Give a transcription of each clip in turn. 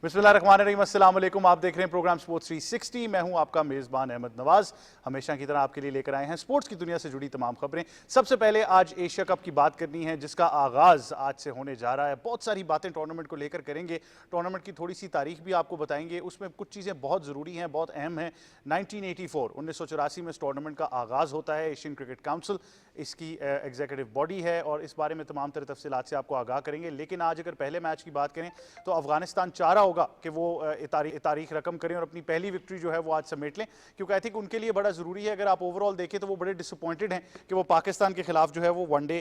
बिस्मिल्लाहिर्रहमानिर्रहीम, अस्सलाम वालेकुम। आप देख रहे हैं प्रोग्राम स्पोर्ट्स 360। मैं हूं आपका मेज़बान अहमद नवाज। हमेशा की तरह आपके लिए लेकर आए हैं स्पोर्ट्स की दुनिया से जुड़ी तमाम खबरें। सबसे पहले आज एशिया कप की बात करनी है, जिसका आगाज़ आज से होने जा रहा है। बहुत सारी बातें टूर्नामेंट को लेकर करेंगे, टूर्नामेंट की थोड़ी सी तारीख भी आपको बताएंगे। उसमें कुछ चीज़ें बहुत ज़रूरी हैं, बहुत अहम हैं। 1984 में इस टूर्नामेंट का आगाज़ होता है। एशियन क्रिकेट काउंसिल इसकी एग्जीक्यूटिव बॉडी है और इस बारे में तमाम तरह तफसीलात से आपको आगाह करेंगे। लेकिन आज अगर पहले मैच की बात करें तो अफगानिस्तान चाह रहा होगा कि वो तारीख रकम करें और अपनी पहली विक्ट्री जो है वो आज समेट लें, क्योंकि आई थिंक उनके लिए बड़ा ज़रूरी है। अगर आप ओवरऑल देखें तो वो बड़े डिसअपॉइंटेड हैं कि वो पाकिस्तान के खिलाफ जो है वो वनडे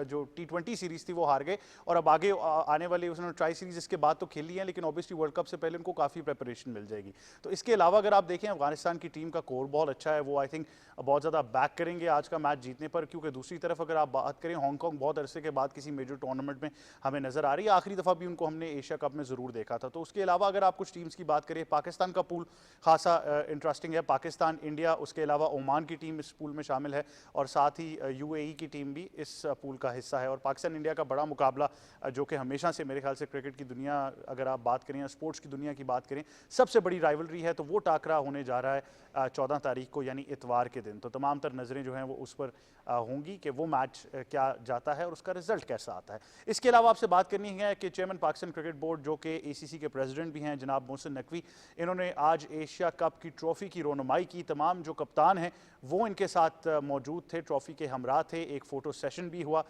जो T20 सीरीज़ थी वो हार गए और अब आगे आने वाले उन्होंने ट्राई सीरीज़ इसके बाद तो खेल ली है, लेकिन ऑब्वियसली वर्ल्ड कप से पहले उनको काफ़ी प्रेपरेशन मिल जाएगी। तो इसके अलावा अगर आप देखें अफगानिस्तान की टीम का कोर बहुत अच्छा है, वो आई थिंक बहुत ज़्यादा बैक करेंगे आज का मैच जीतने पर। क्योंकि दूसरी तरफ अगर आप बात करें, हांगकॉन्ग बहुत अरसे के बाद किसी मेजर टूर्नामेंट में हमें नजर आ रही है। आखिरी दफ़ा भी उनको हमने एशिया कप में ज़रूर देखा था। तो उसके अलावा अगर आप कुछ टीम्स की बात करें, पाकिस्तान का पूल खासा इंटरेस्टिंग है। पाकिस्तान, इंडिया, उसके अलावा ओमान की टीम इस पूल में शामिल है और साथ ही UAE की टीम भी इस पूल का हिस्सा है। और पाकिस्तान इंडिया का बड़ा मुकाबला जो कि हमेशा से मेरे ख्याल से क्रिकेट की दुनिया, अगर आप बात करें या स्पोर्ट्स की दुनिया की बात करें, सबसे बड़ी राइवलरी है। तो वो टाकरा होने जा रहा है 14 तारीख को, यानी इतवार के दिन। तो तमाम तर नज़रें जो हैं वो उस पर होंगी कि वो मैच क्या जाता है और उसका रिजल्ट कैसा आता है। इसके अलावा आपसे बात करनी है कि चेयरमैन पाकिस्तान क्रिकेट बोर्ड जो कि ACC के प्रेसिडेंट भी हैं, जनाब मोहसिन नकवी, इन्होंने आज एशिया कप की ट्रॉफ़ी की रोनुमाई की। तमाम जो कप्तान हैं वो इनके साथ मौजूद थे, ट्रॉफ़ी के हमरा थे। एक फ़ोटो सेशन भी हुआ।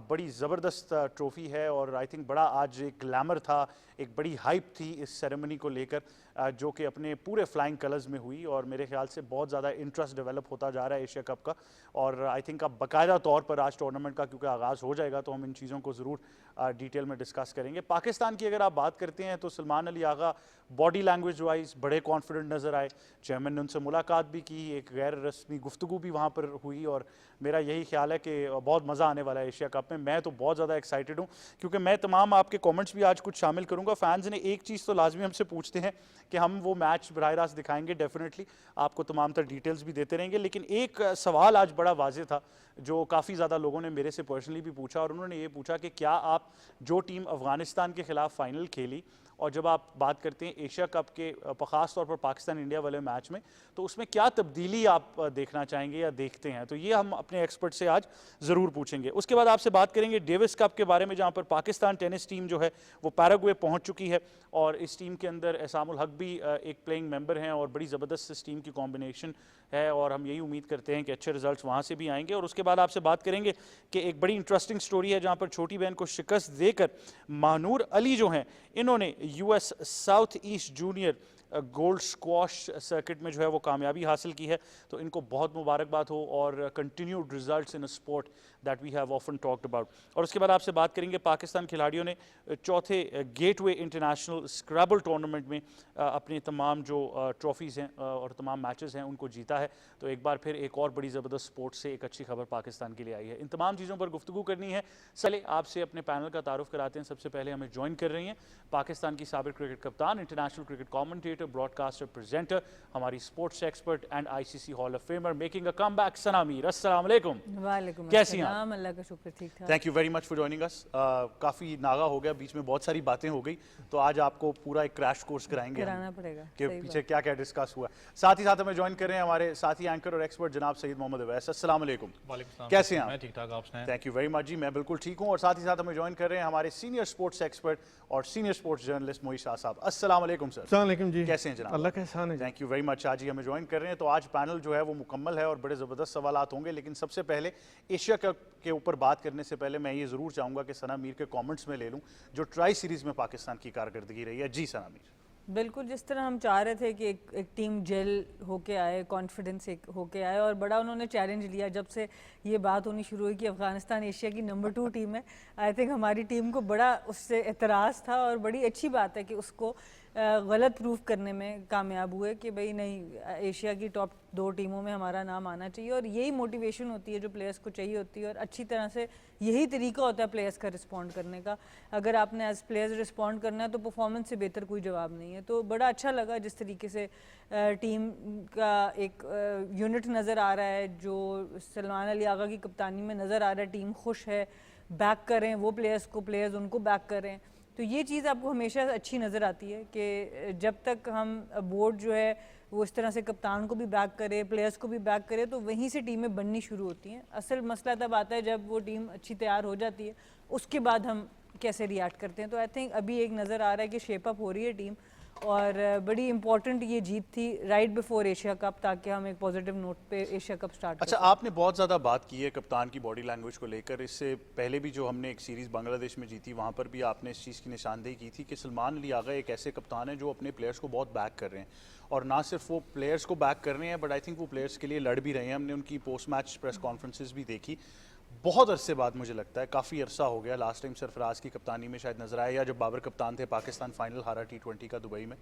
बड़ी ज़बरदस्त ट्रॉफ़ी है और आई थिंक बड़ा आज एक ग्लैमर था, एक बड़ी हाइप थी इस सेरेमनी को लेकर, जो कि अपने पूरे फ्लाइंग कलर्स में हुई। और मेरे ख्याल से बहुत ज़्यादा इंटरेस्ट डेवलप होता जा रहा है एशिया कप का। और आई थिंक अब बाकायदा तौर पर आज टूर्नामेंट का क्योंकि आगाज़ हो जाएगा तो हम इन चीज़ों को ज़रूर डिटेल में डिस्कस करेंगे। पाकिस्तान की अगर आप बात करते हैं तो Salman Ali Agha body language wise बड़े कॉन्फिडेंट नज़र आए। चेयरमैन ने उनसे मुलाकात भी की, एक गैर रस्मी गुफ्तगू भी वहाँ पर हुई और मेरा यही ख्याल है कि बहुत मज़ा आने वाला है एशिया कप में। मैं तो बहुत ज़्यादा एक्साइटेड हूँ क्योंकि मैं तमाम आपके कमेंट्स भी आज कुछ शामिल करूँगा। फैंस ने एक चीज़ तो लाजमी हमसे पूछते हैं कि हम वो मैच बराह रास्त दिखाएंगे, डेफिनेटली आपको तमाम तर डिटेल्स भी देते रहेंगे। लेकिन एक सवाल आज बड़ा वाज़ेह था जो काफ़ी ज़्यादा लोगों ने मेरे से पर्सनली भी पूछा और उन्होंने ये पूछा कि क्या आप जो टीम अफ़गानिस्तान के ख़िलाफ़ फ़ाइनल खेली और जब आप बात करते हैं एशिया कप के ख़ास तौर पर पाकिस्तान इंडिया वाले मैच में, तो उसमें क्या तब्दीली आप देखना चाहेंगे या देखते हैं? तो ये हम अपने एक्सपर्ट से आज ज़रूर पूछेंगे। उसके बाद आपसे बात करेंगे डेविस कप के बारे में, जहाँ पर पाकिस्तान टेनिस टीम जो है वो पैराग्वे पहुँच चुकी है और इस टीम के अंदर एहसामुल हक भी एक प्लेइंग मेंबर हैं और बड़ी ज़बरदस्त इस टीम की कॉम्बिनेशन है और हम यही उम्मीद करते हैं कि अच्छे रिजल्ट्स वहाँ से भी आएंगे। और उसके बाद आपसे बात करेंगे कि एक बड़ी इंटरेस्टिंग स्टोरी है जहाँ पर छोटी बहन को शिकस्त देकर महानूर अली जो हैं, इन्होंने US south east junior gold squash circuit में जो है वो कामयाबी हासिल की है। तो इनको बहुत मुबारकबाद हो और continued results in a sport that we have often talked about. और उसके बाद आपसे बात करेंगे पाकिस्तान खिलाड़ियों ने चौथे गेटवे इंटरनेशनल स्क्रैबल टूर्नामेंट में अपने तमाम जो ट्रॉफीज़ हैं और तमाम मैचेस हैं उनको जीता है। तो एक बार फिर एक और बड़ी ज़बरदस्त स्पोर्ट से एक अच्छी खबर पाकिस्तान के लिए आई है। इन तमाम चीज़ों पर गुफ्तगू करनी है। चले आपसे अपने पैनल का तारुफ कराते हैं। सबसे पहले हमें ज्वाइन कर रही हैं पाकिस्तान की साबिक क्रिकेट कप्तान, international cricket commentator, broadcaster, presenter, हमारी sports expert and ICC hall of famer making a comeback, Sana Mir. अस्सलाम वालेकुम। वालेकुम कैसी हैं अस्सलाम, अल्लाह का शुक्र ठीक ठाक। Thank you very much for joining us. काफ़ी नागा हो गया, बीच में बहुत सारी बातें हो गई, तो आज आपको पूरा एक क्रैश कोर्स कराएंगे कराना पड़ेगा कि सही पीछे बात। क्या क्या डिस्कस हुआ। साथ ही साथ हमें ज्वाइन कर रहे हैं हमारे साथी एंकर और एक्सपर्ट जनाब सईद मोहम्मद अवैस। अस्सलाम वालेकुम। कैसे हैं आप? मैं ठीक ठाक, आप सुनाएं? थैंक यू वेरी मच जी, मैं बिल्कुल ठीक हूँ। और साथ ही साथ हमें ज्वाइन कर रहे हैं हमारे सीनियर स्पोर्ट्स एक्सपर्ट और सीनियर स्पोर्ट्स जर्नलिस्ट मोई शाह साहब। अस्सलाम वालेकुम सर। अस्सलाम वालेकुम जी। कैसे हैं जनाब? अल्लाह का एहसान है जी। Thank you very much. आज ही हमें ज्वाइन कर रहे हैं। तो आज पैनल जो है वो मुकम्मल है और बड़े ज़बरदस्त सवालात होंगे। लेकिन सबसे पहले एशिया कप के ऊपर बात करने से पहले मैं ये ज़रूर चाहूँगा कि सना मीर के कमेंट्स में ले लूँ जो ट्राई सीरीज़ में पाकिस्तान की कारकर्दगी रही है। जी सना मीर। बिल्कुल जिस तरह हम चाह रहे थे कि एक टीम जेल होके आए, कॉन्फिडेंस एक होके आए और बड़ा उन्होंने चैलेंज लिया। जब से ये बात होनी शुरू हुई कि अफ़गानिस्तान एशिया की नंबर 2 टीम है, आई थिंक हमारी टीम को बड़ा उससे एतराज़ था और बड़ी अच्छी बात है कि उसको गलत प्रूफ करने में कामयाब हुए कि भाई नहीं, एशिया की टॉप 2 टीमों में हमारा नाम आना चाहिए। और यही मोटिवेशन होती है जो प्लेयर्स को चाहिए होती है और अच्छी तरह से यही तरीका होता है प्लेयर्स का रिस्पॉन्ड करने का। अगर आपने एज प्लेयर्स रिस्पॉन्ड करना है तो परफॉर्मेंस से बेहतर कोई जवाब नहीं है। तो बड़ा अच्छा लगा जिस तरीके से टीम का एक यूनिट नज़र आ रहा है जो सलमान अली आगा की कप्तानी में नज़र आ रहा है। टीम खुश है, बैक करें वो प्लेयर्स को, प्लेयर्स उनको बैक करें। तो ये चीज़ आपको हमेशा अच्छी नज़र आती है कि जब तक हम बोर्ड जो है वो इस तरह से कप्तान को भी बैक करे, प्लेयर्स को भी बैक करे, तो वहीं से टीमें बननी शुरू होती हैं। असल मसला तब आता है जब वो टीम अच्छी तैयार हो जाती है, उसके बाद हम कैसे रिएक्ट करते हैं। तो आई थिंक अभी एक नज़र आ रहा है कि शेप अप हो रही है टीम, और बड़ी इंपॉर्टेंट ये जीत थी राइट बिफोर एशिया कप, ताकि हम एक पॉजिटिव नोट पे एशिया कप स्टार्ट अच्छा, आपने बहुत ज़्यादा बात की है कप्तान की बॉडी लैंग्वेज को लेकर। इससे पहले भी जो हमने एक सीरीज़ बांग्लादेश में जीती, वहाँ पर भी आपने इस चीज़ की निशानदेही की थी कि सलमान अली आगा एक ऐसे कप्तान हैं जो अपने प्लेयर्स को बहुत बैक कर रहे हैं, और ना सिर्फ वो प्लेयर्स को बैक कर रहे हैं, बट आई थिंक वो प्लेयर्स के लिए लड़ भी रहे हैं। हमने उनकी पोस्ट मैच प्रेस कॉन्फ्रेंसेज भी देखी। बहुत अरसे बाद, मुझे लगता है काफ़ी अरसा हो गया, लास्ट टाइम सरफराज की कप्तानी में शायद नजर आया, या जब बाबर कप्तान थे पाकिस्तान फाइनल हारा T20 का दुबई में,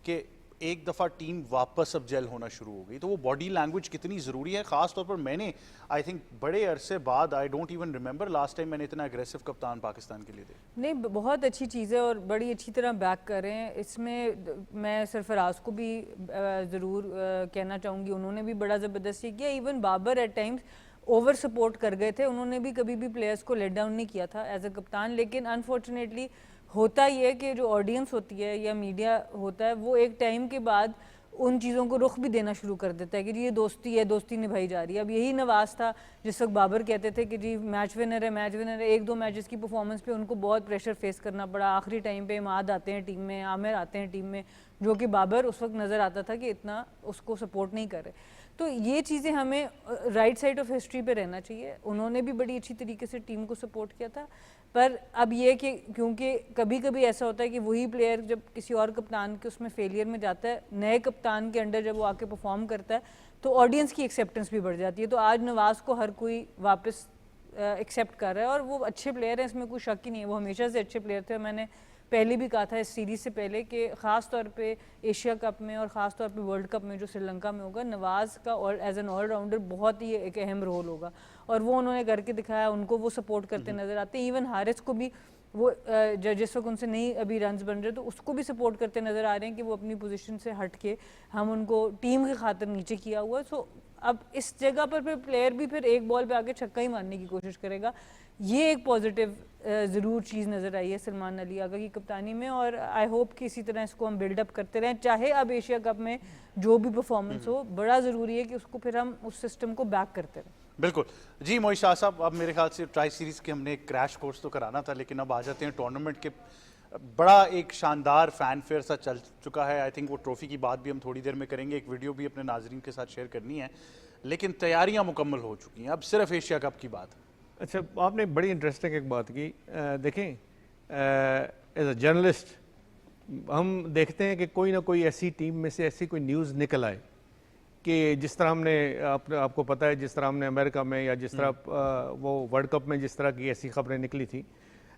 कि एक दफ़ा टीम वापस अब जेल होना शुरू हो गई। तो वो बॉडी लैंग्वेज कितनी ज़रूरी है, ख़ास तौर पर मैंने आई थिंक बड़े अरसे बाद, I don't even remember last time मैंने इतना एग्रेसिव कप्तान पाकिस्तान के लिए देखा। नहीं, बहुत अच्छी चीज़ है और बड़ी अच्छी तरह बैक कर रहे हैं। इसमें मैं सरफराज को भी ज़रूर कहना चाहूँगी, उन्होंने भी बड़ा ज़बरदस्त किया। Even Babar at times over support कर गए थे, उन्होंने भी कभी भी प्लेयर्स को लेट डाउन नहीं किया था एज अ कप्तान। लेकिन अनफॉर्चुनेटली होता ही है कि जो ऑडियंस होती है या मीडिया होता है, वो एक टाइम के बाद उन चीज़ों को रुख भी देना शुरू कर देता है कि जी ये दोस्ती है, दोस्ती निभाई जा रही है। अब यही नवाज था जिस वक्त बाबर कहते थे कि जी मैच विनर है, मैच विनर है। एक दो मैचेस की परफॉर्मेंस पे उनको बहुत प्रेशर फेस करना पड़ा। आखिरी टाइम पे इमाद आते हैं टीम में, आमिर आते हैं टीम में, जो कि बाबर उस वक्त नज़र आता था कि इतना उसको सपोर्ट नहीं कर रहे। तो ये चीज़ें हमें राइट साइड ऑफ हिस्ट्री पे रहना चाहिए। उन्होंने भी बड़ी अच्छी तरीके से टीम को सपोर्ट किया था, पर अब ये कि क्योंकि कभी कभी ऐसा होता है कि वही प्लेयर जब किसी और कप्तान के उसमें फेलियर में जाता है, नए कप्तान के अंडर जब वो आके परफॉर्म करता है, तो ऑडियंस की एक्सेप्टेंस भी बढ़ जाती है। तो आज नवाज को हर कोई वापस एक्सेप्ट कर रहा है, और वो अच्छे प्लेयर हैं, इसमें कोई शक ही नहीं है। वो हमेशा से अच्छे प्लेयर थे। मैंने पहले भी कहा था इस सीरीज़ से पहले कि ख़ास तौर पे एशिया कप में और ख़ास तौर पे वर्ल्ड कप में जो श्रीलंका में होगा, नवाज़ का और एज एन ऑलराउंडर बहुत ही एक अहम रोल होगा, और वो उन्होंने करके दिखाया। उनको वो सपोर्ट करते नज़र आते हैं। इवन हारिस को भी वो जिस वक्त उनसे नहीं अभी रन्स बन रहे, तो उसको भी सपोर्ट करते नज़र आ रहे हैं कि वो अपनी पोजीशन से हट के हम उनको टीम की खातिर नीचे किया हुआ है। सो अब इस जगह पर फिर प्लेयर भी फिर एक बॉल पे आके छक्का ही मारने की कोशिश करेगा। ये एक पॉजिटिव ज़रूर चीज़ नज़र आई है सलमान अली आगा की कप्तानी में, और आई होप कि इसी तरह इसको हम बिल्डअप करते रहें। चाहे अब एशिया कप में जो भी परफॉर्मेंस हो, बड़ा ज़रूरी है कि उसको फिर हम उस सिस्टम को बैक करते रहें। बिल्कुल जी। मोहित शाह साहब, अब मेरे ख्याल से ट्राई सीरीज़ के हमने एक क्रैश कोर्स तो कराना था, लेकिन अब आ जाते हैं टूर्नामेंट के। बड़ा एक शानदार फैन फेयर सा चल चुका है। आई थिंक वो ट्रॉफी की बात भी हम थोड़ी देर में करेंगे, एक वीडियो भी अपने नाजरीन के साथ शेयर करनी है, लेकिन तैयारियां मुकम्मल हो चुकी हैं, अब सिर्फ एशिया कप की बात है। अच्छा, आपने बड़ी इंटरेस्टिंग एक बात की। देखें, एज अ जर्नलिस्ट हम देखते हैं कि कोई ना कोई ऐसी टीम में से ऐसी कोई न्यूज़ निकल आए कि जिस तरह हमने आपको पता है, जिस तरह हमने अमेरिका में या जिस तरह वो वर्ल्ड कप में जिस तरह की ऐसी खबरें निकली थी,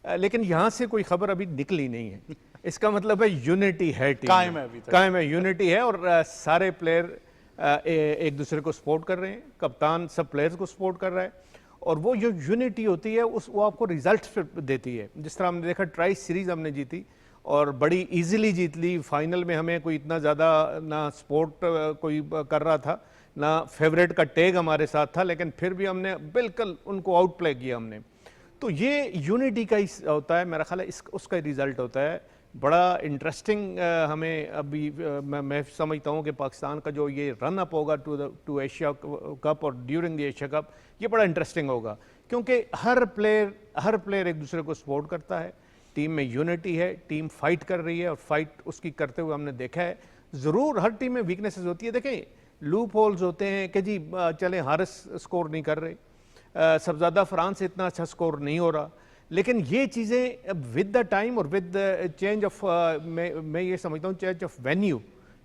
लेकिन यहाँ से कोई खबर अभी निकली नहीं है। इसका मतलब है यूनिटी है, टीम कायम है, अभी तक कायम है, यूनिटी है, और सारे प्लेयर एक दूसरे को सपोर्ट कर रहे हैं। कप्तान सब प्लेयर्स को सपोर्ट कर रहा है, और वो जो यूनिटी होती है वो आपको रिजल्ट देती है। जिस तरह हमने देखा, ट्राई सीरीज हमने जीती और बड़ी इजीली जीत ली। फाइनल में हमें कोई इतना ज़्यादा ना सपोर्ट कोई कर रहा था, ना फेवरेट का टैग हमारे साथ था, लेकिन फिर भी हमने बिल्कुल उनको आउट प्ले किया हमने। तो ये यूनिटी का ही होता है, मेरा ख्याल है उसका रिजल्ट होता है। बड़ा इंटरेस्टिंग हमें अभी मैं समझता हूँ कि पाकिस्तान का जो ये रन अप होगा टू एशिया कप और ड्यूरिंग द एशिया कप, ये बड़ा इंटरेस्टिंग होगा, क्योंकि हर प्लेयर एक दूसरे को सपोर्ट करता है। टीम में यूनिटी है, टीम फाइट कर रही है, और फाइट उसकी करते हुए हमने देखा है। ज़रूर हर टीम में वीकनेसेस होती है। देखें, लूप होल्स होते हैं कि जी चलें हारिस स्कोर नहीं कर रहे, सबसे ज़्यादा फ्रांस इतना अच्छा स्कोर नहीं हो रहा, लेकिन ये चीज़ें विद द टाइम और विद द चेंज ऑफ मैं ये समझता हूँ चेंज ऑफ वेन्यू,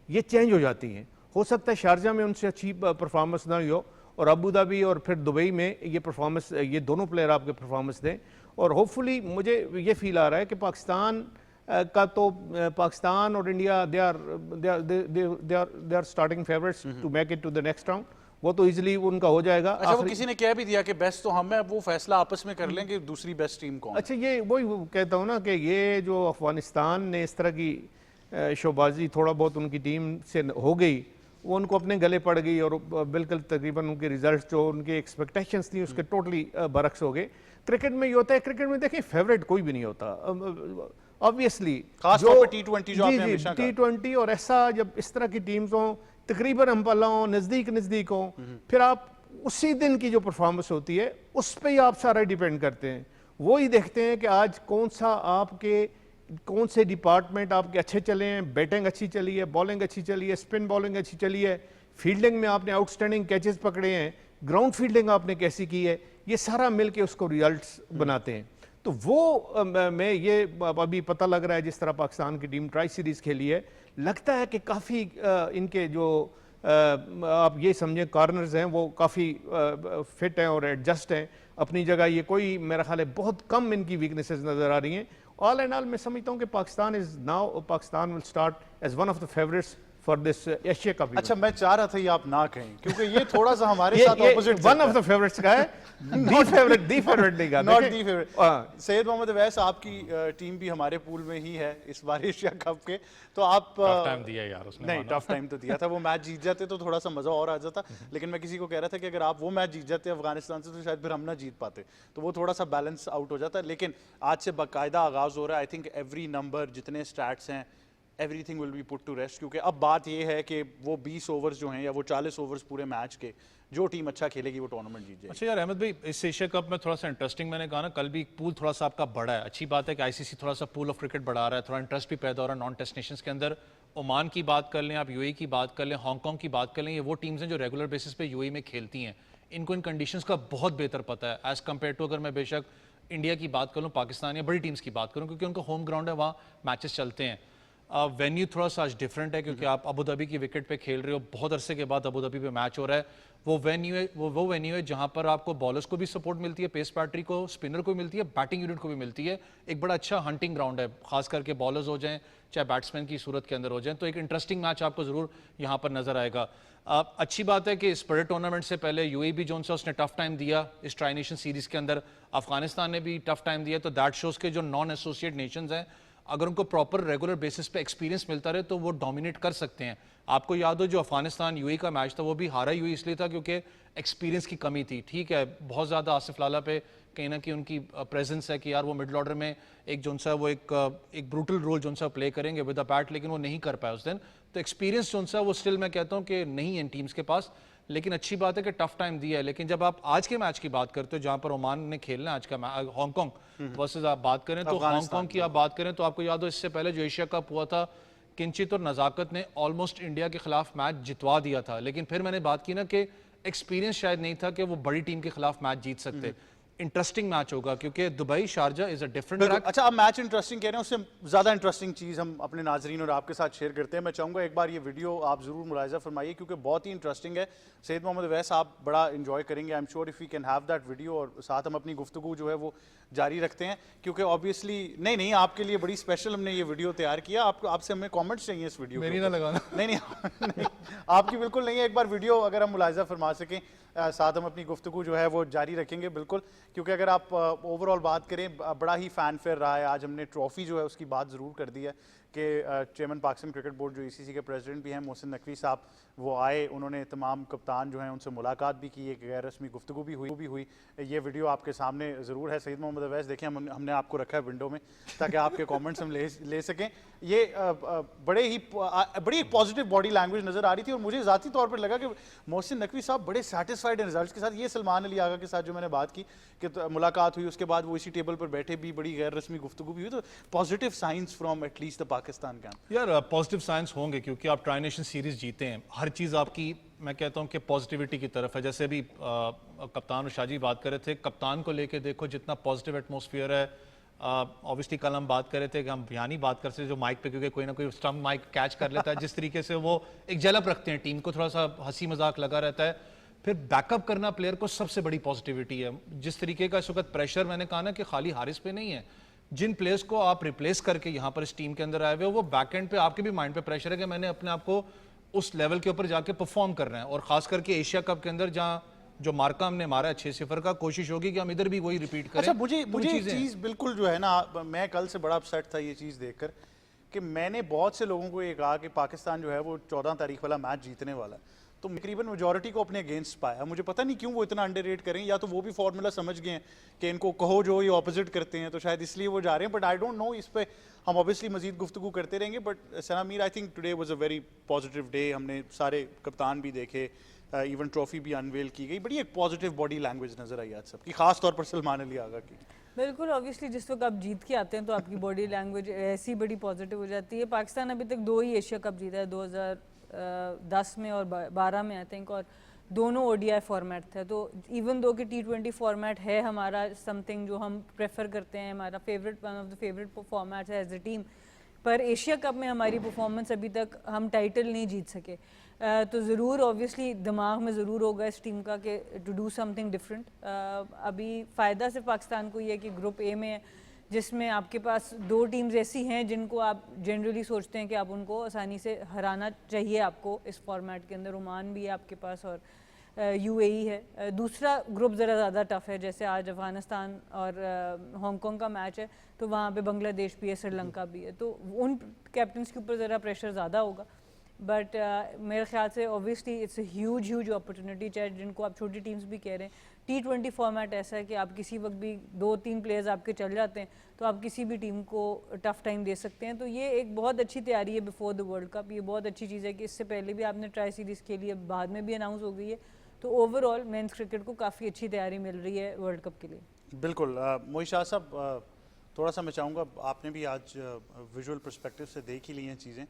ये चेंज हो जाती हैं। हो सकता है शारजा में उनसे अच्छी परफॉर्मेंस ना हो, और अबू धाबी और फिर दुबई में ये परफॉर्मेंस, ये दोनों प्लेयर आपके परफॉर्मेंस दें, और होपफुली मुझे ये फील आ रहा है कि पाकिस्तान और India they are starting favourites to make it to the next round. वो तो इजीली उनका हो जाएगा। अच्छा, वो किसी ने कह भी दिया कि बेस्ट तो हम है, अब वो फैसला आपस में कर लें कि दूसरी बेस्ट टीम कौन। अच्छा, ये वही कहता हूँ ना कि ये जो अफगानिस्तान ने इस तरह की शोबाजी थोड़ा बहुत उनकी टीम से हो गई, वो उनको अपने गले पड़ गई, और बिल्कुल तकरीबन उनके रिजल्ट जो उनकी एक्सपेक्टेशंस थी उसके टोटली बरक्स हो गए। क्रिकेट में ये होता है, क्रिकेट में देखें फेवरेट कोई भी नहीं होता। ऑब्वियसली खास तौर पे T20 जो आपने हमेशा कहा। T20 और ऐसा जब इस तरह की टीम्स हों, तकरीबन हम पल्ला हों, नज़दीक हों, फिर आप उसी दिन की जो परफॉर्मेंस होती है उस पर ही आप सारा डिपेंड करते हैं। वो ही देखते हैं कि आज कौन से डिपार्टमेंट आपके अच्छे चले हैं, बैटिंग अच्छी चली है, बॉलिंग अच्छी चली है, स्पिन बॉलिंग अच्छी चली है, फील्डिंग में आपने आउटस्टैंडिंग कैचेस पकड़े हैं, ग्राउंड फील्डिंग आपने कैसी की है, ये सारा मिलके उसको रिजल्ट्स बनाते हैं। तो वो मैं ये अभी पता लग रहा है जिस तरह पाकिस्तान की टीम ट्राई सीरीज खेली है, लगता है कि काफ़ी इनके जो आप ये समझें कॉर्नर्स हैं वो काफ़ी फिट हैं और एडजस्ट हैं अपनी जगह। ये कोई मेरा ख्याल है बहुत कम इनकी वीकनेसेस नज़र आ रही हैं। ऑल एंड ऑल मैं समझता हूँ कि Pakistan will start as one of the favourites for this Asia cup. अच्छा, मैं चाह रहा था ये आप ना कहें क्योंकि ये थोड़ा सा हमारे साथ opposite one of the favourites का है, दी फेवरेट नहीं का, not the favourite. Syed Mohammad Awais, आपकी टीम भी हमारे पूल में ही है इस बार एशिया कप के, तो आप टफ टाइम दिया यार उसने। नहीं, टफ टाइम तो दिया था। वो मैच जीत जाते तो थोड़ा सा मजा और आ जाता, लेकिन मैं किसी को कह रहा था कि अगर आप वो मैच जीत जाते अफगानिस्तान से तो शायद फिर हम ना जीत पाते, तो वो थोड़ा सा बैलेंस आउट हो जाता। लेकिन आज से बाकायदा आगाज हो रहा है। आई थिंक एवरी नंबर, जितने स्टैट्स हैं, everything will be put to rest, क्योंकि अब बात ये है कि वो 20 ओवर्स जो हैं या वो 40 ओवर्स पूरे मैच के, जो टीम अच्छा खेलेगी वो टूर्नामेंट जीत जाएगी। अच्छा यार अहमद भाई, इस एशिया कप में थोड़ा सा इंटरेस्टिंग, मैंने कहा ना कल भी, पूल थोड़ा सा आपका बड़ा है। अच्छी बात है कि आईसीसी थोड़ा सा पूल ऑफ क्रिकेट बढ़ा रहा है, थोड़ा इंटरेस्ट भी पैदा हो रहा है नॉन टेस्ट नेशंस के अंदर। ओमान की बात कर लें, आप यूएई की बात कर लें, हांगकांग की बात कर लें, ये वो टीम्स हैं जो रेगुलर बेसिस पे यूएई में खेलती हैं। इनको इन कंडीशंस का बहुत बेहतर पता है एज कम्पेयर टू अगर मैं बेशक इंडिया की बात करूँ, पाकिस्तान या बड़ी टीम्स की बात करूँ, क्योंकि उनका होम ग्राउंड है, वहाँ मैचेस चलते हैं। वेन्यू थोड़ा सा आज डिफरेंट है क्योंकि आप अबू धाबी की विकेट पे खेल रहे हो, बहुत अरसे के बाद अबू धाबी पे मैच हो रहा है। वो वेन्यू है जहां पर आपको बॉलर्स को भी सपोर्ट मिलती है, पेस बैटरी को, स्पिनर को मिलती है, बैटिंग यूनिट को भी मिलती है। एक बड़ा अच्छा हंटिंग ग्राउंड है, खास करके बॉलर्स हो जाएं चाहे बैट्समैन की सूरत के अंदर हो जाएं, तो एक इंटरेस्टिंग मैच आपको जरूर यहाँ पर नजर आएगा। अच्छी बात है कि इस बड़े टूर्नामेंट से पहले यूएई भी जो उसने टफ टाइम दिया इस ट्राई नेशन सीरीज के अंदर, अफगानिस्तान ने भी टफ टाइम दिया, तो दैट शोज के जो नॉन एसोसिएट नेशंस हैं, अगर उनको प्रॉपर रेगुलर बेसिस पे एक्सपीरियंस मिलता रहे तो वो डोमिनेट कर सकते हैं। आपको याद हो जो अफगानिस्तान यूएई का मैच था, वो भी हारा यूएई इसलिए था क्योंकि एक्सपीरियंस की कमी थी। ठीक है, बहुत ज़्यादा आसिफ लाला पे कहीं ना कहीं उनकी प्रेजेंस है कि यार वो मिडल ऑर्डर में एक जो सा वो एक ब्रूटल रोल जो सा प्ले करेंगे विद अ बैट, लेकिन वो नहीं कर पाए उस दिन। तो एक्सपीरियंस जो सा वो स्टिल मैं कहता हूँ कि नहीं है इन टीम्स के पास, लेकिन अच्छी बात है कि टफ टाइम दिया है। लेकिन जब आप आज के मैच की बात करते हो जहां पर ओमान ने खेलना है आज का हांगकांग वर्सेस आप बात करें तो हांगकांग की आप बात करें तो आपको याद हो इससे पहले जो एशिया कप हुआ था, किंचित और नजाकत ने ऑलमोस्ट इंडिया के खिलाफ मैच जितवा दिया था, लेकिन फिर मैंने बात की ना कि एक्सपीरियंस शायद नहीं था कि वो बड़ी टीम के खिलाफ मैच जीत सकते। इंटरेस्टिंग मैच होगा क्योंकि Dubai Sharjah is a different track. अच्छा, आप मैच इंटरेस्टिंग कह रहे हैं, उससे ज़्यादा इंटरेस्टिंग चीज़ हम अपने नाजरीन और आपके साथ शेयर करते हैं। मैं चाहूँगा एक बार ये वीडियो आप ज़रूर मुलाहिजा फरमाइए क्योंकि बहुत ही इंटरेस्टिंग है। सैयद मोहम्मद अवैस, आप बड़ा इंजॉय करेंगे, आई am sure if you can have that video, और साथ हम अपनी गुफ्तगू जो है वो जारी रखते हैं क्योंकि ऑब्वियसली नहीं आपके लिए बड़ी स्पेशल हमने ये वीडियो तैयार किया। आपसे हमें कॉमेंट्स चाहिए इस वीडियो मेरी ना लगाना। नहीं आपकी बिल्कुल नहीं है। एक बार वीडियो अगर हम मुलाहिजा फरमा सकें, साथ हम अपनी गुफ्तगू जो है वो जारी रखेंगे बिल्कुल, क्योंकि अगर आप ओवरऑल बात करें बड़ा ही फैन फेयर रहा है। आज हमने ट्रॉफी जो है उसकी बात ज़रूर कर दी है कि चेयरमैन पाकिस्तान क्रिकेट बोर्ड जो ईसीसी के प्रेसिडेंट भी हैं मोहसिन नकवी साहब, वो आए, उन्होंने तमाम कप्तान जो हैं उनसे मुलाकात भी की, एक गैर रस्मी गुफ्तगू भी हुई। ये वीडियो आपके सामने ज़रूर है। सैयद मोहम्मद अवैस, देखें हमने आपको रखा है विंडो में ताकि आपके कमेंट्स हम ले सकें। ये बड़ी एक पॉजिटिव बॉडी लैंग्वेज नज़र आ रही थी और मुझे ज़ाती तौर पर लगा कि मोहसिन नकवी साहब बड़े सेटिस्फाइड हैं रिजल्ट्स के साथ। ये सलमान अली आगा के साथ जो मैंने बात की कि मुलाकात हुई, उसके बाद वो इसी टेबल पर बैठे भी, बड़ी गैर रस्मी गुफ्तगू भी हुई, तो positive science from at least the Pakistan camp. यार पॉजिटिव साइंस होंगे क्योंकि आप ट्राई नेशन सीरीज जीते हैं, हर चीज़ आपकी मैं कहता हूँ कि पॉजिटिविटी की तरफ है। जैसे अभी कप्तान और शाहजी बात कर रहे थे, कप्तान को लेके देखो जितना पॉजिटिव एटमॉस्फेयर है। ऑब्वियसली कल हम बात कर रहे थे कि हम बयानी बात कर सकते हैं जो माइक पे, क्योंकि कोई ना कोई स्टम्प माइक कैच कर लेता है, जिस तरीके से वो एक झलक रखते हैं टीम को, थोड़ा सा हंसी मजाक लगा रहता है। फिर बैकअप करना प्लेयर को सबसे बड़ी पॉजिटिविटी है। जिस तरीके का इस वक्त प्रेशर मैंने कहा ना कि खाली हारिस पे नहीं है, जिन प्लेयर्स को आप रिप्लेस करके यहाँ पर इस टीम के अंदर आए हुए हो, वो बैक एंड पे आपके भी माइंड पे प्रेशर है कि मैंने अपने आप को उस लेवल के ऊपर जाके परफॉर्म कर रहे हैं। और खास करके एशिया कप के अंदर जहाँ जो मार्का हमने मारा है 6-0 का, कोशिश होगी कि हम इधर भी वही रिपीट करें। अच्छा, मुझे एक चीज़ बिल्कुल जो है ना, मैं कल से बड़ा अपसेट था ये चीज़ देखकर कि मैंने बहुत से लोगों को ये कहा कि पाकिस्तान जो है वो 14 तारीख वाला मैच जीतने वाला है, तो तकरीबन मेजॉरिटी को अपने अगेंस्ट पाया। मुझे पता नहीं क्यों वो इतना अंडररेट करें, या तो वो भी फॉर्मूला समझ गए हैं कि इनको कहो जो ये ऑपोजिट करते हैं, तो शायद इसलिए वो जा रहे हैं। बट आई डोंट नो, इस पे हम ऑब्वियसली मजीद गुफ्तगू करते रहेंगे। But Sana Mir, I think today was a very positive day. हमने सारे कप्तान भी देखे, इवन ट्रॉफी भी अनवेल की गई, बड़ी एक पॉजिटिव बॉडी लैंग्वेज नजर आई आज सबकी, खास तौर पर सलमान अली आगा की। बिल्कुल, ऑब्वियसली जिस वक्त आप जीत के आते हैं तो आपकी बॉडी लैंग्वेज ऐसी बड़ी पॉजिटिव हो जाती है। पाकिस्तान अभी तक 2 ही एशिया कप जीता है, 2010 में और 12 में आई थिंक, और दोनों ओडीआई फॉर्मेट थे। तो इवन दो कि T20 फॉर्मेट है हमारा समथिंग जो हम प्रेफर करते हैं, हमारा favourite, one of the favourite format है एज अ टीम, पर एशिया कप में हमारी परफॉर्मेंस अभी तक हम टाइटल नहीं जीत सके। तो ज़रूर ऑब्वियसली दिमाग में ज़रूर होगा इस टीम का कि टू डू समथिंग डिफरेंट। अभी फ़ायदा सिर्फ पाकिस्तान को ये है कि ग्रुप ए में है, जिसमें आपके पास 2 टीम्स ऐसी हैं जिनको आप जनरली सोचते हैं कि आप उनको आसानी से हराना चाहिए आपको इस फॉर्मेट के अंदर। ओमान भी है आपके पास और यूएई है। दूसरा ग्रुप ज़रा ज़्यादा टफ है, जैसे आज अफ़गानिस्तान और हांगकॉन्ग का मैच है, तो वहाँ पे बांग्लादेश भी है, श्रीलंका भी है, तो उन कैप्टन्स के ऊपर ज़रा प्रेशर ज़्यादा होगा। बट मेरे ख्याल से obviously it's a huge opportunity, चाहे जिनको आप छोटी टीम्स भी कह रहे हैं। T20 फॉर्मेट ऐसा है कि आप किसी वक्त भी 2-3 प्लेयर्स आपके चल जाते हैं तो आप किसी भी टीम को टफ टाइम दे सकते हैं। तो ये एक बहुत अच्छी तैयारी है बिफोर द वर्ल्ड कप। ये बहुत अच्छी चीज़ है कि इससे पहले भी आपने ट्राई सीरीज़ के लिए, बाद में भी अनाउंस हो गई है। तो ओवरऑल मेंस क्रिकेट को काफ़ी अच्छी तैयारी मिल रही है वर्ल्ड कप के लिए। बिल्कुल। मोहित शाह साहब, थोड़ा सा मैं चाहूँगा, आपने भी आज विजुअल पर्सपेक्टिव से देख ही ली हैं चीज़ें।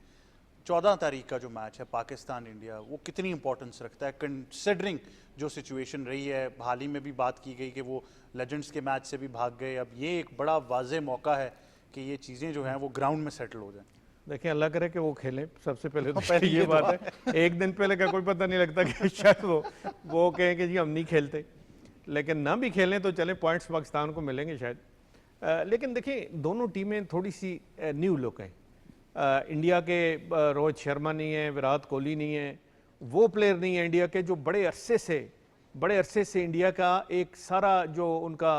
14 तारीख का जो मैच है पाकिस्तान इंडिया, वो कितनी इंपॉर्टेंस रखता है कंसिडरिंग जो सिचुएशन रही है? हाल ही में भी बात की गई कि वो लेजेंड्स के मैच से भी भाग गए। अब ये एक बड़ा वाज़े मौका है कि ये चीज़ें जो हैं वो ग्राउंड में सेटल हो जाएं। देखिए, अल्लाह करे कि वो खेलें, सबसे पहले तो पहले ये ये बात है। एक दिन पहले का कोई पता नहीं लगता कि शायद वो कहें कि जी हम नहीं खेलते, लेकिन ना भी खेलें तो चलें, पॉइंट्स पाकिस्तान को मिलेंगे शायद। लेकिन देखिए, दोनों टीमें थोड़ी सी न्यू लुक हैं। इंडिया के रोहित शर्मा नहीं है, विराट कोहली नहीं है, वो प्लेयर नहीं है इंडिया के जो बड़े अरसे से इंडिया का एक सारा जो उनका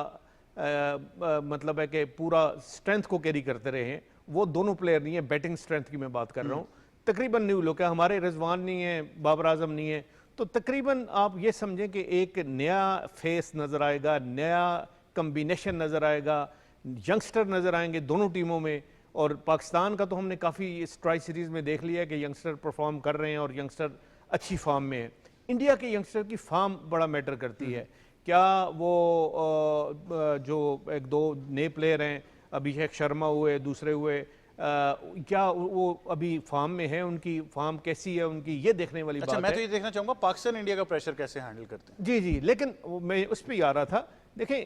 मतलब है कि पूरा स्ट्रेंथ को कैरी करते रहे हैं, वो दोनों प्लेयर नहीं है। बैटिंग स्ट्रेंथ की मैं बात कर रहा हूँ, तकरीबन न्यू लुक है। हमारे रिजवान नहीं है, बाबर आजम नहीं है, तो तकरीबन आप ये समझें कि एक नया फेस नज़र आएगा, नया कम्बिनेशन नज़र आएगा, यंगस्टर नज़र आएंगे दोनों टीमों में। और पाकिस्तान का तो हमने काफ़ी इस ट्राई सीरीज़ में देख लिया है कि यंगस्टर परफॉर्म कर रहे हैं और यंगस्टर अच्छी फॉर्म में है। इंडिया के यंगस्टर की फॉर्म बड़ा मैटर करती है। क्या वो जो 1-2 नए प्लेयर हैं, अभिषेक शर्मा हुए, दूसरे हुए, क्या वो अभी फॉर्म में है? उनकी फॉर्म कैसी है उनकी, ये देखने वाली बात है। मैं तो ये देखना चाहूँगा पाकिस्तान इंडिया का प्रेशर कैसे हैंडल करते हैं। जी, लेकिन मैं उस पर ही आ रहा था। देखें,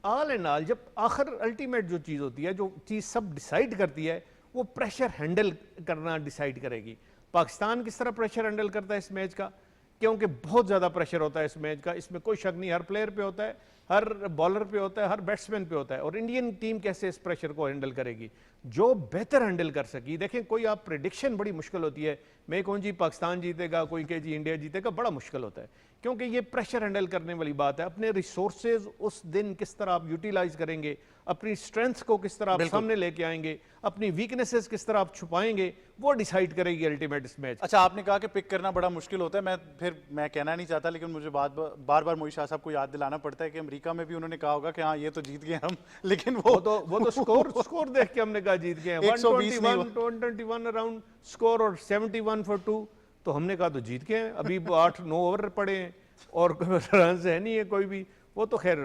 ऑल एंड ऑल, जब आखिर अल्टीमेट जो चीज़ होती है, जो चीज़ सब डिसाइड करती है, वो प्रेशर हैंडल करना डिसाइड करेगी। पाकिस्तान किस तरह प्रेशर हैंडल करता है इस मैच का, क्योंकि बहुत ज़्यादा प्रेशर होता है इस मैच का, इसमें कोई शक नहीं। हर प्लेयर पे होता है, हर बॉलर पे होता है, हर बैट्समैन पे होता है। और इंडियन टीम कैसे इस प्रेशर को हैंडल करेगी, जो बेहतर हैंडल कर सकी। देखें, कोई आप प्रेडिक्शन बड़ी मुश्किल होती है, मैं कहूँ जी पाकिस्तान जीतेगा, कोई कहे जी इंडिया जीतेगा, बड़ा मुश्किल होता है, क्योंकि ये प्रेशर हैंडल करने वाली बात है। अपने रिसोर्सेज उस दिन किस तरह आप यूटिलाइज करेंगे, अपनी स्ट्रेंथ को किस तरह आप सामने लेके आएंगे, अपनी वीकनेसेस किस तरह आप छुपाएंगे, वो डिसाइड करेगी अल्टीमेट इस मैच। अच्छा, आपने कहा कि पिक करना बड़ा मुश्किल होता है। मैं कहना नहीं चाहता, लेकिन मुझे बार बार मोहित शाह साहब को याद दिलाना पड़ता है कि अमेरिका में भी उन्होंने कहा होगा कि हाँ ये तो जीत गए हम, लेकिन वो तो स्कोर देख के हमने कहा जीत गए। 121 अराउंड स्कोर और 71 for 2, तो हमने कहा तो जीत गए हैं। अभी 8-9 ओवर पड़े हैं और रन है नहीं है कोई भी। वो तो खैर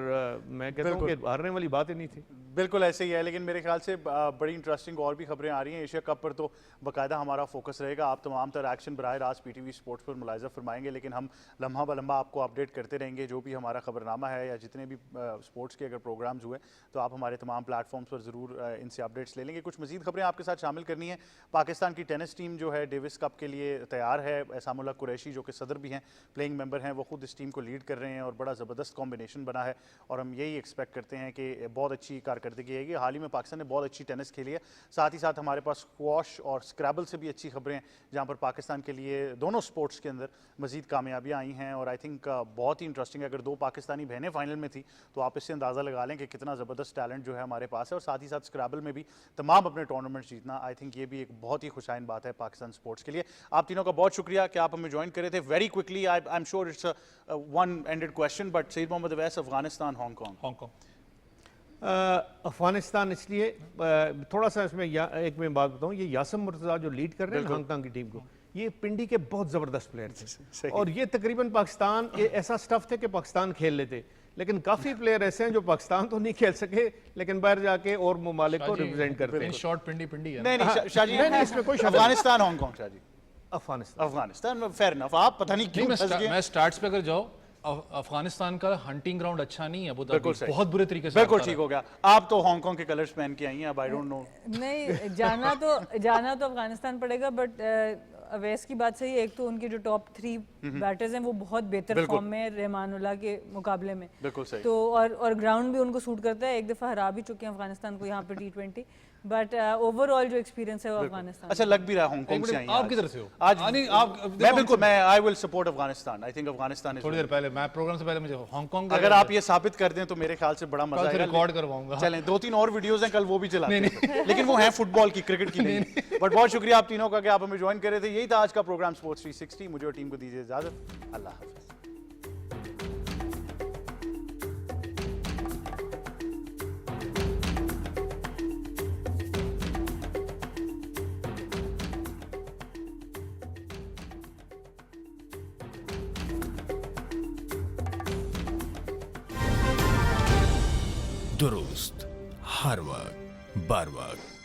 मैं कहता हूँ कि हारने वाली बात ही नहीं थी। बिल्कुल ऐसे ही है, लेकिन मेरे ख्याल से बड़ी इंटरेस्टिंग और भी खबरें आ रही हैं। एशिया कप पर तो बाकायदा हमारा फोकस रहेगा। आप तमाम तर एक्शन बराह रास्त PTV स्पोर्ट्स पर मुलाहिजा फरमाएंगे, लेकिन हम लम्हा ब लम्हा आपको अपडेट करते रहेंगे। जो भी हमारा खबरनामा है या जितने भी स्पोर्ट्स के अगर प्रोग्राम्स हुए तो आप हमारे तमाम प्लेटफॉर्म्स पर ज़रूर इनसे अपडेट्स ले लेंगे। कुछ मजीद खबरें आपके साथ शामिल करनी है। पाकिस्तान की टेनिस टीम जो है डेविस कप के लिए तैयार है। एहसामुल्लाह कुरैशी जो कि सदर भी हैं, प्लेइंग मेंबर हैं, वो खुद इस टीम को लीड कर रहे हैं और बड़ा ज़बरदस्त कॉम्बिनेशन रेपुटेशन बना है और हम यही एक्सपेक्ट करते हैं कि बहुत अच्छी कारकर्दगी आएगी। हाल ही में पाकिस्तान ने बहुत अच्छी टेनिस खेली है, साथ ही साथ हमारे पास स्क्वॉश और स्क्रैबल से भी अच्छी खबरें हैं जहाँ पर पाकिस्तान के लिए दोनों स्पोर्ट्स के अंदर मजीद कामयाबियाँ आई हैं। और आई थिंक बहुत ही इंटरेस्टिंग है, अगर दो पाकिस्तानी बहनें फाइनल में थी तो आप इससे अंदाज़ा लगा लें कि कितना ज़बरदस्त टैलेंट जो है हमारे पास है। और साथ ही साथ स्क्रैबल में भी तमाम अपने टूर्नामेंट जीतना, आई थिंक ये भी एक बहुत ही खुशाइन बात है पाकिस्तान स्पोर्ट्स के लिए। आप तीनों का बहुत शुक्रिया कि आप हमें ज्वाइन करे थे। Very quickly, I am sure it's one ended question, but Saeed Mohammad Awais, Afghanistan Hong Kong. Hong Kong Afghanistan इसलिए थोड़ा सा इसमें एक मैं बात बताऊं, ये यासिम मुर्तज़ा जो लीड कर रहे हैं हांगकॉन्ग की टीम को, ये पिंडी के बहुत ज़बरदस्त प्लेयर थे और ये तकरीबन पाकिस्तान ये ऐसा स्टफ थे कि पाकिस्तान खेल लेते, लेकिन काफ़ी प्लेयर ऐसे हैं जो पाकिस्तान तो नहीं खेल सके लेकिन बाहर जाके और ममालिक को रिप्रेजेंट करते हैं। शॉर्ट पिंडी पिंडी है। नहीं शाहजी, नहीं, इसमें कोई शक नहीं। Afghanistan Hong Kong Shahji. Afghanistan fair enough. आप पता नहीं क्यों फंस गए। मैं स्टार्ट्स पे अगर जाओ, अफगानिस्तान का हंटिंग ग्राउंड अच्छा नहीं है अबू धाबी, बिल्कुल सही। बहुत बुरे तरीके से बिल्कुल हारता ठीक है। हो गया। आप तो हांगकॉन्ग के कलर्स पहन के आई हैं, अब आई डोंट नो। नहीं, जाना तो अफगानिस्तान पड़ेगा, बट अवैस की बात सही है। एक तो उनके जो टॉप 3 बैटर्स हैं वो बहुत बेहतर फॉर्म में है रहमानुल्लाह के मुकाबले में। बिल्कुल सही। तो और ग्राउंड भी उनको सूट करता है। एक दफ़ा हरा भी चुके हैं अफगानिस्तान को यहाँ पे T20, बट ओवरऑल जो एक्सपीरियंस है वो अफगानिस्तान अच्छा लग भी रहा है हांगकॉन्ग से आई हैं आप आज। किधर से हो? आज नहीं, आप मैं बिल्कुल मैं I will support Afghanistan. I think Afghanistan is. थोड़ी देर पहले मैं प्रोग्राम से पहले मुझे हांगकॉन्ग का अगर आप ये साबित कर दें तो मेरे ख्याल से बड़ा मजा कल से आएगा। रिकॉर्ड करवाऊंगा। चलें, 2-3 और वीडियोस हैं, कल वो भी चलाते हैं, लेकिन वो हैं फुटबॉल की, क्रिकेट की नहीं। बट बहुत शुक्रिया आप तीनों का कि आप हमें ज्वाइन कर रहे थे। यही था आज का प्रोग्राम स्पोर्ट्स 360। मुझे और टीम को दीजिए इजाजत। अल्लाह हाफिज। दुरुस्त हर वक्त बर वक्त।